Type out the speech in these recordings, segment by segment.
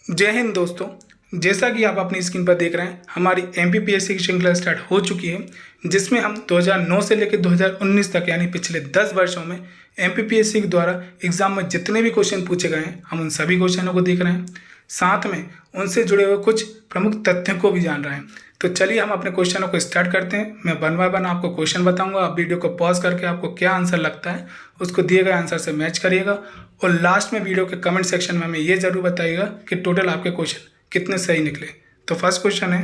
जय हिंद दोस्तों। जैसा कि आप अपनी स्क्रीन पर देख रहे हैं, हमारी एमपीपीएससी की श्रृंखला स्टार्ट हो चुकी है, जिसमें हम 2009 से लेकर 2019 तक यानी पिछले 10 वर्षों में एमपीपीएससी के द्वारा एग्जाम में जितने भी क्वेश्चन पूछे गए हैं, हम उन सभी क्वेश्चनों को देख रहे हैं। साथ में उनसे जुड़े हुए कुछ प्रमुख तथ्यों को भी जान रहे हैं। तो चलिए हम अपने क्वेश्चनों को स्टार्ट करते हैं। मैं वन बाय वन आपको क्वेश्चन बताऊंगा, आप वीडियो को पॉज करके आपको क्या आंसर लगता है उसको दिए गए आंसर से मैच करिएगा, और लास्ट में वीडियो के कमेंट सेक्शन में हमें ये जरूर बताइएगा कि टोटल आपके क्वेश्चन कितने सही निकले। तो फर्स्ट क्वेश्चन है,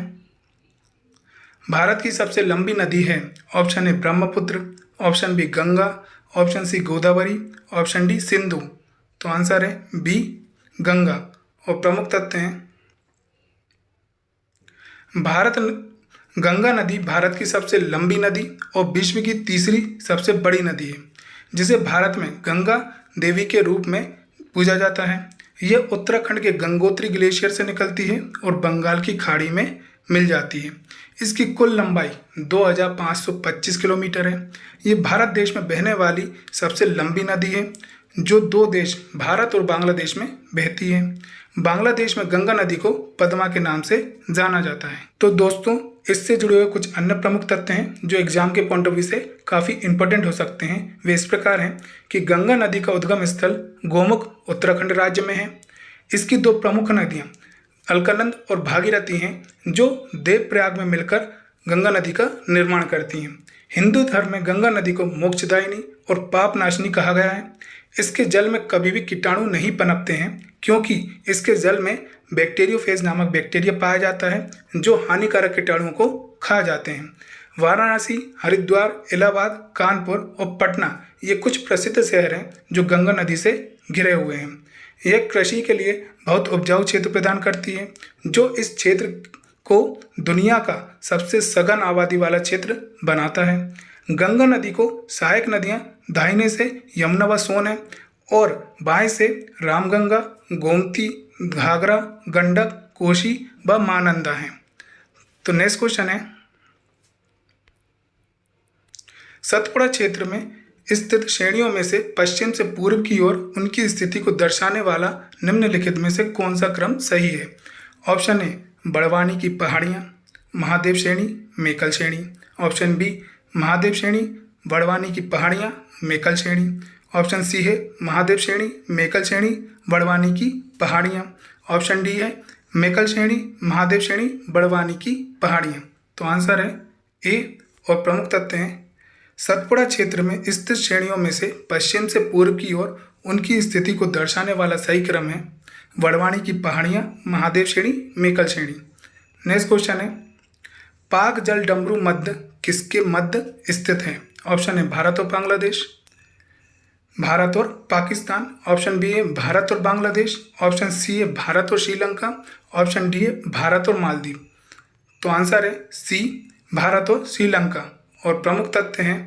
भारत की सबसे लंबी नदी है। Option A Brahmaputra, option B Ganga, option C Godavari, option D Sindhu. तो आंसर है बी गंगा। और प्रमुख तथ्य हैं, गंगा नदी भारत की सबसे लंबी नदी और विश्व की तीसरी सबसे बड़ी नदी है, जिसे भारत में गंगा देवी के रूप में पूजा जाता है। यह उत्तराखंड के गंगोत्री ग्लेशियर से निकलती है और बंगाल की खाड़ी में मिल जाती है। इसकी कुल लंबाई 2525 किलोमीटर है। ये भारत देश में बहने वाली सबसे लंबी नदी है, जो दो देश भारत और बांग्लादेश में बहती है। बांग्लादेश में गंगा नदी को पद्मा के नाम से जाना जाता है। तो दोस्तों, इससे जुड़े हुए कुछ अन्य प्रमुख तथ्य हैं जो एग्जाम के पॉइंट ऑफ व्यू से काफ़ी इंपॉर्टेंट हो सकते हैं। वे इस प्रकार हैं कि गंगा नदी का उद्गम स्थल गोमुख उत्तराखंड राज्य में है। इसकी दो प्रमुख नदियाँ अलकनंद और भागीरथी हैं, जो देवप्रयाग में मिलकर गंगा नदी का निर्माण करती हैं। हिंदू धर्म में गंगा नदी को मोक्षदायिनी और पाप नाशिनी कहा गया है। इसके जल में कभी भी कीटाणु नहीं पनपते हैं, क्योंकि इसके जल में बैक्टीरियोफेज नामक बैक्टीरिया पाया जाता है, जो हानिकारक कीटाणुओं को खा जाते हैं। वाराणसी, हरिद्वार, इलाहाबाद, कानपुर और पटना ये कुछ प्रसिद्ध शहर हैं जो गंगा नदी से घिरे हुए हैं। यह कृषि के लिए बहुत उपजाऊ क्षेत्र प्रदान करती है, जो इस क्षेत्र को दुनिया का सबसे सघन आबादी वाला क्षेत्र बनाता है। गंगा नदी को सहायक नदियां दाहिने से यमुना व सोन है, और बाएं से रामगंगा, गोमती, घाघरा, गंडक, कोसी व महानंदा है। तो नेक्स्ट क्वेश्चन है, सतपुड़ा क्षेत्र में स्थित श्रेणियों में से पश्चिम से पूर्व की ओर उनकी स्थिति को दर्शाने वाला निम्नलिखित में से कौन सा क्रम सही है। ऑप्शन ए बड़वानी की पहाड़ियाँ, महादेव श्रेणी, मेकल श्रेणी। ऑप्शन बी महादेव श्रेणी, बड़वानी की पहाड़ियाँ, मेकल श्रेणी। ऑप्शन सी है महादेव श्रेणी, मेकल श्रेणी, बड़वानी की पहाड़ियाँ। ऑप्शन डी है मेकल श्रेणी, महादेव श्रेणी, बड़वानी की पहाड़ियाँ। तो आंसर है ए। और प्रमुख तथ्य हैं, सतपुड़ा क्षेत्र में स्थित श्रेणियों में से पश्चिम से पूर्व की ओर उनकी स्थिति को दर्शाने वाला सही क्रम है बड़वानी की पहाड़ियाँ, महादेव श्रेणी, मेकल श्रेणी। नेक्स्ट क्वेश्चन है, पाक जल डमरू मध्य किसके मध्य स्थित है। ऑप्शन है भारत और बांग्लादेश, भारत और पाकिस्तान। ऑप्शन बी है भारत और बांग्लादेश। ऑप्शन सी है भारत और श्रीलंका। ऑप्शन डी है भारत और मालदीव। तो आंसर है सी, भारत और श्रीलंका। और प्रमुख तथ्य हैं,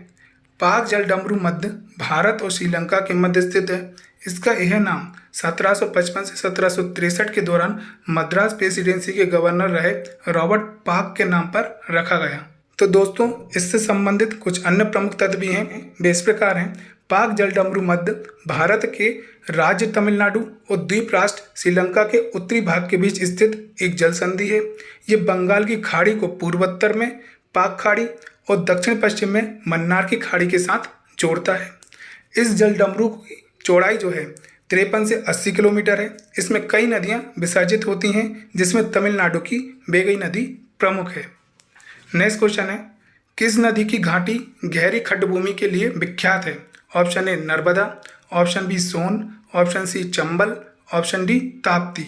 पाक जल डमरू मध्य भारत और श्रीलंका के मध्य स्थित है। इसका यह नाम 1755 से 1763 के दौरान मद्रास प्रेसिडेंसी के गवर्नर रहे रॉबर्ट पाक के नाम पर रखा गया। तो दोस्तों, इससे संबंधित कुछ अन्य प्रमुख तथ्य भी हैं, वे इस प्रकार हैं। पाक जल डमरू मध्य भारत के राज्य तमिलनाडु और द्वीप राष्ट्र श्रीलंका के उत्तरी भाग के बीच स्थित एक जल संधि है। ये बंगाल की खाड़ी को पूर्वोत्तर में पाक खाड़ी और दक्षिण पश्चिम में मन्नार की खाड़ी के साथ जोड़ता है। इस जल डमरू की चौड़ाई जो है 53 से 80 किलोमीटर है। इसमें कई नदियां विसर्जित होती हैं, जिसमें तमिलनाडु की बेगई नदी प्रमुख है। नेक्स्ट क्वेश्चन है, किस नदी की घाटी गहरी खड्डभूमि के लिए विख्यात है। Option A Narmada, option B Son, option C Chambal, option D Tapti.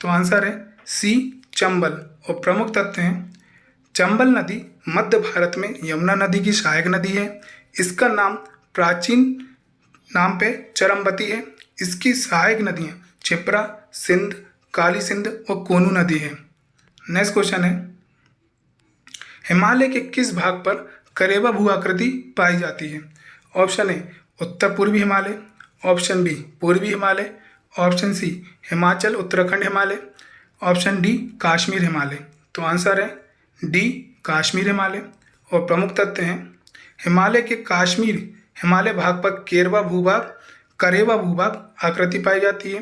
तो आंसर है सी चंबल। और प्रमुख तथ्य हैं, चंबल नदी मध्य भारत में यमुना नदी की सहायक नदी है। इसका नाम प्राचीन नाम पे चरमवती है। इसकी सहायक नदियाँ क्षिप्रा, सिंध, काली सिंध और कोनू नदी है। नेक्स्ट क्वेश्चन है, हिमालय के किस भाग पर करेवा भू आकृति पाई जाती है। ऑप्शन ए उत्तर पूर्वी हिमालय, ऑप्शन बी पूर्वी Himalaya, option C Himachal Uttarakhand Himalaya, option D Kashmir Himalaya. तो आंसर है डी कश्मीर हिमालय। और प्रमुख तथ्य हैं, हिमालय के कश्मीर हिमालय भाग पर करेवा भूभाग आकृति पाई जाती है।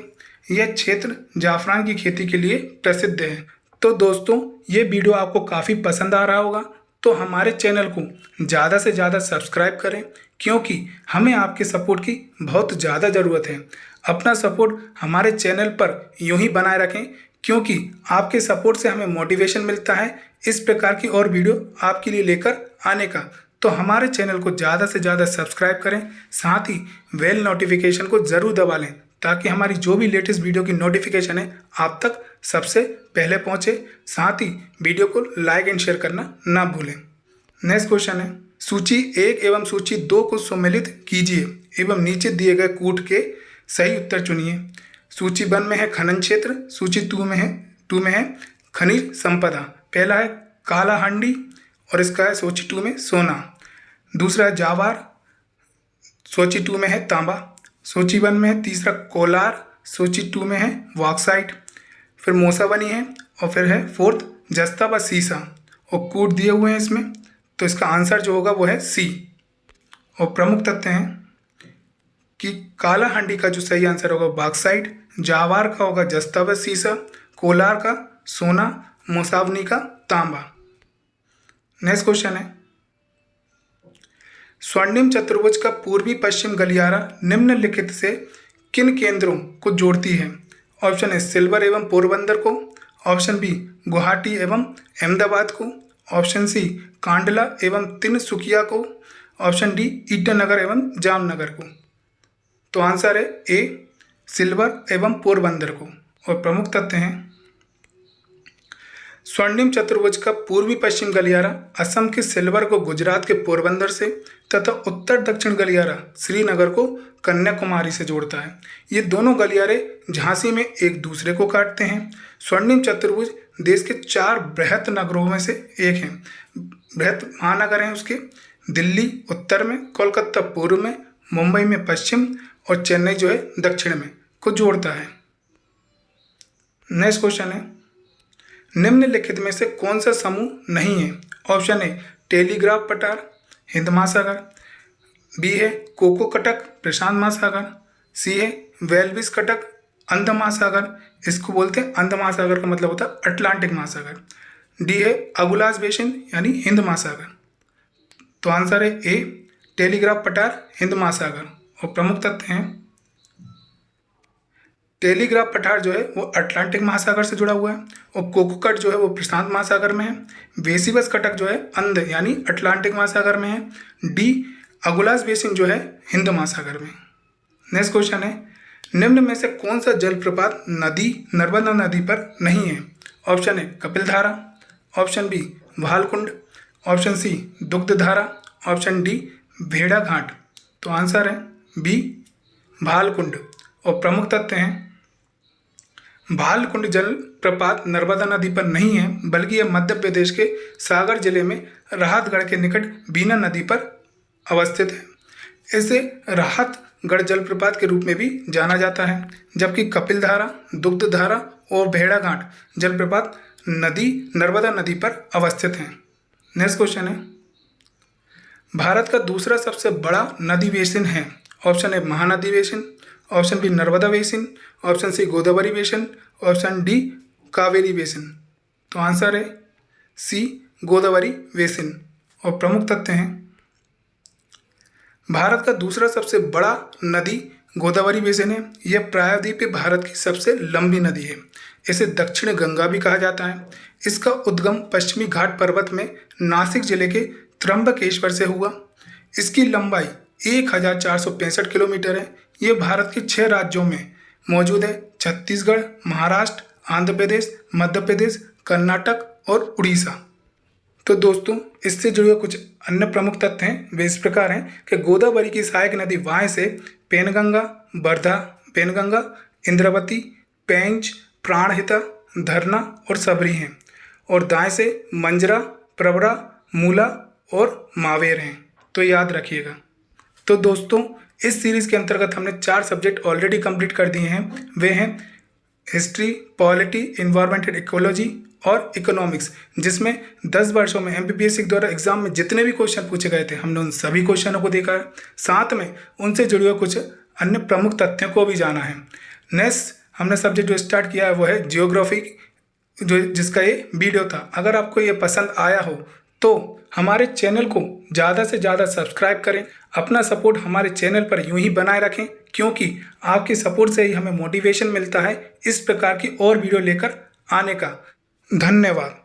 यह क्षेत्र जाफरान की खेती के लिए प्रसिद्ध है। तो दोस्तों, ये वीडियो आपको काफ़ी पसंद आ रहा होगा, तो हमारे चैनल को ज़्यादा से ज़्यादा सब्सक्राइब करें, क्योंकि हमें आपके सपोर्ट की बहुत ज़्यादा ज़रूरत है। अपना सपोर्ट हमारे चैनल पर यूं ही बनाए रखें, क्योंकि आपके सपोर्ट से हमें मोटिवेशन मिलता है इस प्रकार की और वीडियो आपके लिए लेकर आने का। तो हमारे चैनल को ज़्यादा से ज़्यादा सब्सक्राइब करें, साथ ही बेल नोटिफिकेशन को ज़रूर दबा लें, ताकि हमारी जो भी लेटेस्ट वीडियो की नोटिफिकेशन है आप तक सबसे पहले पहुंचे। साथ ही वीडियो को लाइक एंड शेयर करना ना भूलें। नेक्स्ट क्वेश्चन है, सूची 1 एवं सूची 2 को सम्मिलित कीजिए एवं नीचे दिए गए कूट के सही उत्तर चुनिए। सूची 1 में है खनन क्षेत्र, सूची 2 में है खनिज संपदा। पहला है काला हांडी और इसका है सूची 2 में सोना। दूसरा है जावार, सूची 2 में है तांबा। सूची 1 में है तीसरा कोलार, सूची 2 में है बॉक्साइट। फिर मोसाबनी है और फिर है फोर्थ जस्ता व सीसा, और कूट दिए हुए हैं इसमें, तो इसका आंसर जो होगा वो है सी। और प्रमुख तथ्य हैं कि काला हांडी का जो सही आंसर होगा बॉक्साइट, जावार का होगा जस्ता व सीसा, कोलार का सोना, मोसाबनी का तांबा। नेक्स्ट क्वेश्चन है, स्वर्णिम चतुर्भुज का पूर्वी पश्चिम गलियारा निम्नलिखित से किन केंद्रों को जोड़ती है? ऑप्शन ए सिल्वर एवं पोरबंदर को, ऑप्शन बी गुवाहाटी एवं अहमदाबाद को, ऑप्शन सी कांडला एवं तिनसुकिया को, ऑप्शन डी ईटानगर एवं जामनगर को। तो आंसर है ए सिल्वर एवं पोरबंदर को। और प्रमुख तथ्य हैं, स्वर्णिम चतुर्भुज का पूर्वी पश्चिम गलियारा असम के सिल्वर को गुजरात के पोरबंदर से तथा उत्तर दक्षिण गलियारा श्रीनगर को कन्याकुमारी से जोड़ता है। ये दोनों गलियारे झांसी में एक दूसरे को काटते हैं। स्वर्णिम चतुर्भुज देश के 4 बृहत नगरों में से एक है। बृहत महानगर हैं उसके दिल्ली उत्तर में, कोलकाता पूर्व में, मुंबई में पश्चिम और चेन्नई जो है दक्षिण में को जोड़ता है। नेक्स्ट क्वेश्चन है, निम्नलिखित में से कौन सा समूह नहीं है? ऑप्शन ए टेलीग्राफ पठार हिंद महासागर, बी है कोको कटक प्रशांत महासागर, सी है वेल्विस कटक अंध महासागर, इसको बोलते हैं अंध महासागर का मतलब होता है अटलांटिक महासागर, डी है अगुलास बेसिन यानी हिंद महासागर। तो आंसर है ए टेलीग्राफ पठार हिंद महासागर। और प्रमुख तथ्य हैं, टेलीग्राफ पठार जो है वो अटलांटिक महासागर से जुड़ा हुआ है, और कोकोकट जो है वो प्रशांत महासागर में है, वेसिबस कटक जो है अंध यानी अटलांटिक महासागर में है, डी अगुलास बेसिन जो है हिंद महासागर में। नेक्स्ट क्वेश्चन है, निम्न में से कौन सा जलप्रपात नदी नर्मदा नदी पर नहीं है? Option A Kapildhara, option B Bhalkund, option C Dugdhdhara, option D Bheda Ghat. तो आंसर है बी भालकुंड। और प्रमुख तथ्य हैं, भालकुंड जलप्रपात नर्मदा नदी पर नहीं है, बल्कि यह मध्य प्रदेश के सागर जिले में राहतगढ़ के निकट बीना नदी पर अवस्थित है। इसे राहतगढ़ जलप्रपात के रूप में भी जाना जाता है, जबकि कपिलधारा, दुग्धधारा और भेड़ा घाट जलप्रपात नर्मदा नदी पर अवस्थित हैं। नेक्स्ट क्वेश्चन है, भारत का दूसरा सबसे बड़ा नदी बेसिन है? Option A Mahanadi basin, option B Narmada basin, option C Godavari basin, option D Kaveri basin. तो आंसर है सी गोदावरी बेसिन। और प्रमुख तथ्य हैं, भारत का दूसरा सबसे बड़ा नदी गोदावरी बेसिन है। यह प्रायद्वीपीय भारत की सबसे लंबी नदी है। इसे दक्षिण गंगा भी कहा जाता है। इसका उद्गम पश्चिमी घाट पर्वत में नासिक जिले के त्र्यंबकेश्वर से हुआ। इसकी लंबाई 1465 किलोमीटर है। ये भारत के 6 राज्यों में मौजूद है, छत्तीसगढ़, महाराष्ट्र, आंध्र प्रदेश, मध्य प्रदेश, कर्नाटक और उड़ीसा। तो दोस्तों, इससे जुड़े कुछ अन्य प्रमुख तथ्य हैं, वे इस प्रकार हैं कि गोदावरी की सहायक नदी वाय से पेनगंगा, वर्धा, पेनगंगा, इंद्रावती, पेंच, प्राणहिता, धरना और सबरी हैं, और दाएं से मंजरा, प्रवरा, मूला और मावेर हैं। तो याद रखिएगा। तो दोस्तों, इस सीरीज़ के अंतर्गत हमने 4 सब्जेक्ट ऑलरेडी कंप्लीट कर दिए हैं। वे हैं हिस्ट्री, पॉलिटी, इन्वायरमेंटल इकोलॉजी और इकोनॉमिक्स, जिसमें 10 वर्षों में MPPSC द्वारा एग्जाम में जितने भी क्वेश्चन पूछे गए थे हमने उन सभी क्वेश्चनों को देखा है। साथ में उनसे जुड़े हुए कुछ अन्य प्रमुख तथ्यों को भी जाना है। नेक्स्ट हमने सब्जेक्ट जो स्टार्ट किया है वो है जियोग्राफी, जो जिसका ये वीडियो था। अगर आपको ये पसंद आया हो तो हमारे चैनल को ज़्यादा से ज़्यादा सब्सक्राइब करें। अपना सपोर्ट हमारे चैनल पर यूं ही बनाए रखें, क्योंकि आपके सपोर्ट से ही हमें मोटिवेशन मिलता है इस प्रकार की और वीडियो लेकर आने का। धन्यवाद।